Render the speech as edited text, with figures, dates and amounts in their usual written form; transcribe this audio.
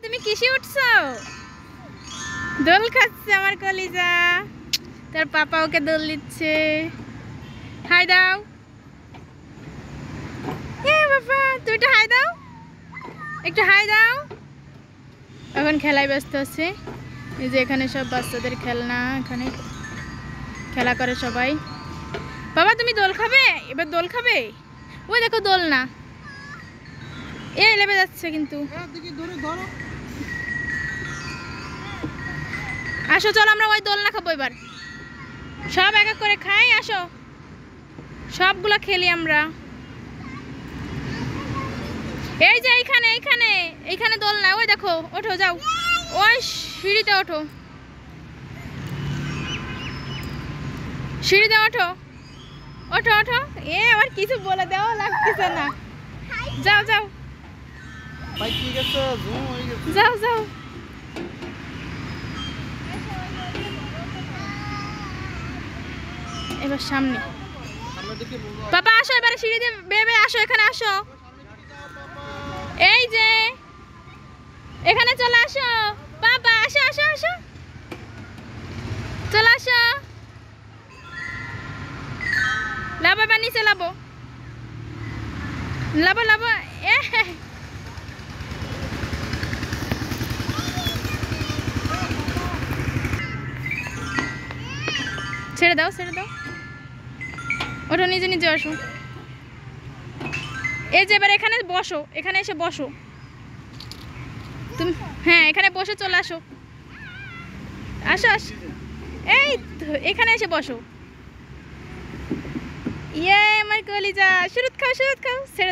তুমি কিসে উঠছো? দোল খাচ্ছে আমার কলিজা। তার পাপা ওকে দোল দিচ্ছে। হাই দাও। বাবা তুই একটু হাই দাও, একটু হাই দাও। এখন খেলায় ব্যস্ত আছে। এই যে এখানে সব বাচ্চাদের খেলনা, এখানে খেলা করে সবাই। বাবা তুমি দোল খাবে? এবার দোল খাবে? ওই দেখো দোল না, এই লেবে যাচ্ছে কিন্তু। আসো চলো আমরা ওই দোল না খাবো, এবার সব এক এক করে খাই। আসো সবগুলো খেলি আমরা। এই যে এইখানে এইখানে এইখানে দোল না, ওই দেখো। ওঠো যাও, ওই সিঁড়িতে ওঠো, সিঁড়িতে ওঠো, ওঠো ওঠো। আবার কিছু বলে দেওয়া লাগতেছে না। যাও যাও যাও যাও। এবার সামনে বাবা আসো, এবারে সিঁড়িতে বেবে আসো, এখানে আসো। এই যে এখানে চলে আসো বাবা, আসো আসো আসো, চলে আসো। লাভ এবার নিচে লাভো, লাভো লাভো। ছেড়ে দাও ছেড়ে দাও, ওটা নিজে নিজে আসো। এই যে এবার এখানে বসো, এখানে এসে বসো তুমি। হ্যাঁ এখানে বসে চলে আসো, আসো আসো। এই এখানে এসে বসো। আমার কলিজা, শুরুত খাও শুরুত খাও। ছেড়ে